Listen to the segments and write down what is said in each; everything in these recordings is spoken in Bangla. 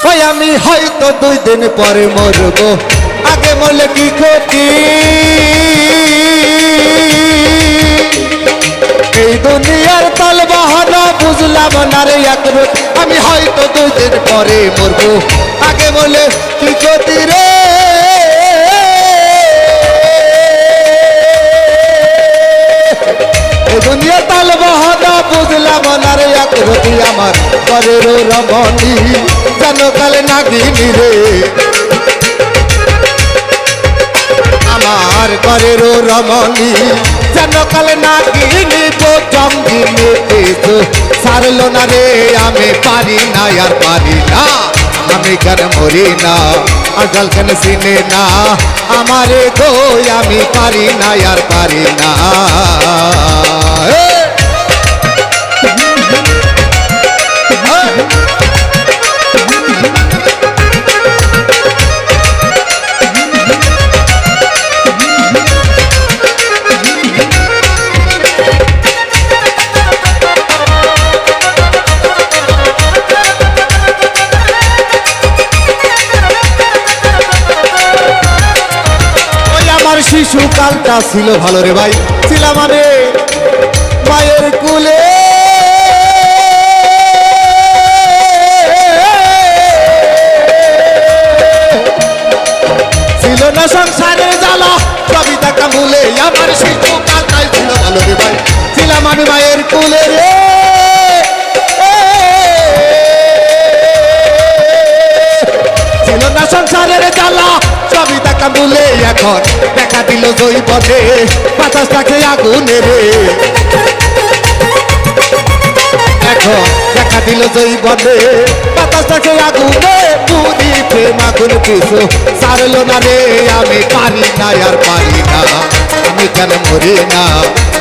ওই আমি হয়তো 2 দিন পরে মরবো, আগে মরলে কি ক্ষতি? এই দুনিয়ার তাল বাহানা বুঝলাম না রে একরোত। আমি হয়তো 2 দিন পরে মরবো, আগে মরলে কি ক্ষতি রে? এই দুনিয়ার তাল বাহানা বুঝলাম না রে একরোতি। আমার ঘরের রমণী যেন কালে নাগিনী রে, আমার ঘরের রমণী যেন কালে নাগিনী। জঙ্গিনী ছাড়লো না রে, আমি পারি না আর পারি না। আমি কেন মরি না, আজকাল কেন চিনে না আমারে গো, আমি পারি না আর পারি না। শিশুকালটা ছিল ভালো রে ভাই, ছিলাম আমি মায়ের কুলে। ছিল না সংসারের জ্বালা, কবিতা কামুলে। আমার শিশুকালটাই ছিল ভালো রে ভাই, ছিলাম আমি মায়ের কুলে রে। ছিল না সংসারের জ্বালা, কবিতা কামুলে। এখন দেখা দিল জৈবনে, বাতাস থাকে আগুনে রে। এখন দেখা দিল জৈবনে, বাতাস থাকে আগুনে। পুরি প্রেম আগুন কিছু ছাড়লো না রে, আমি পারি না আর পারি না। আমি কেন মরি না,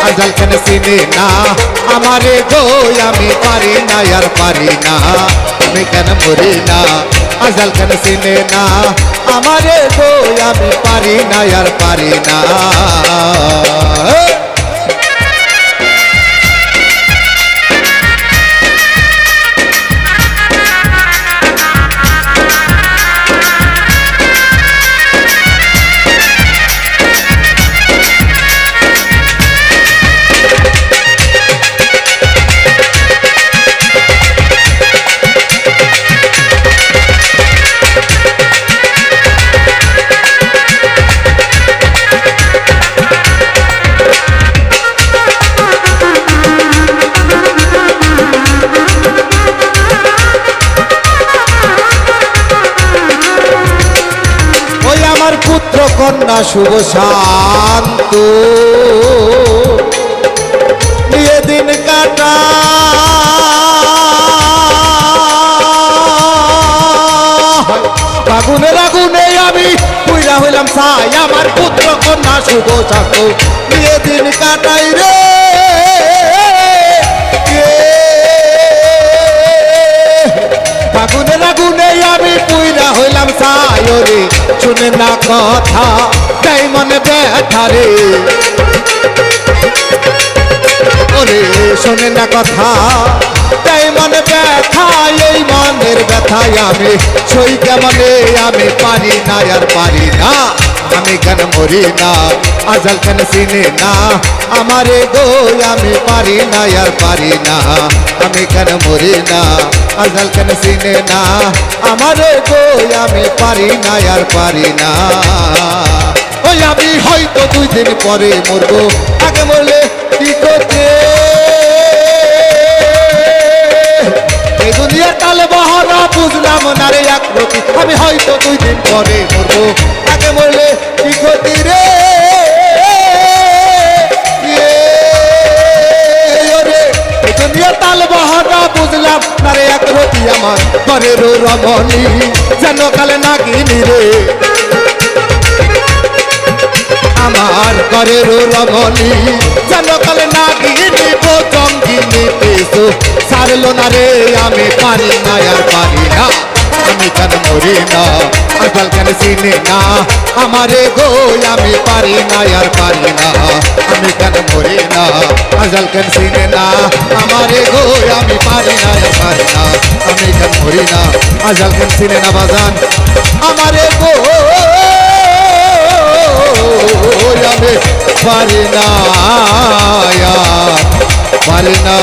আজকাল কেন চিনি না আমারে গো, আমি পারি না আর পারি না। আমি কেন মরি না, আজকাল কেন চিনে না আমারে গো, আমি পারি না আর পারি না। পুত্র কন্যা শুভ শান্ত নিয়ে দিন কাটা, আগুনের আগুনে আমি পুইরা হইলাম ছাই। আমার পুত্র কন্যা শুভ শান্ত নিয়ে দিন কাটাই রে। আগুনের আগুনে আমি পুইরা হইলাম ছাই রে। শুনে না কথা তাই মনে ব্যথা রে, ওরে শোনে না কথা তাই মনে ব্যথা। এই মনের ব্যথায় আমি সই কেমনে, আমি পারি না আর পারি না। আমি কেন মরি না, আজকাল কেন চিনি না আমারে গো, আমি পারি না আর পারি না। আমি কেন মরি না, আজকাল কেন চিনি না আমারে গো, আমি পারি না আর পারি না। ওই আমি হয়তো 2 দিন পরে মরবো, আগে মরলে কি করতে? এই দুনিয়ার তালে বাহানা বুঝলাম না রে একরতি। আমি হয়তো 2 দিন পরে মরবো, আগে মরলে কি ক্ষতি রে? এই দুনিয়ার তাল বাহানা বুঝলাম না রে একরতি। আমার ঘরের রমণী যেন কালে নাগিনী রে, আমার ঘরের রমণী যেন কালে নাগিনী। জঙ্গিনী পেছো ছাড়লো না রে, আমি পারি না আর পারি না। আমি কেন মরি না, আজল কেন চিনে না আমারে গো আমি পারি না আর পারি না আমি কেন মরি না আজল কেন চিনে না আমারে গো আমি পারি না আর পারি না আমি কেন মরি না আজল কেন চিনে না বাজান আমারে গো আমি পারি না আর পারি না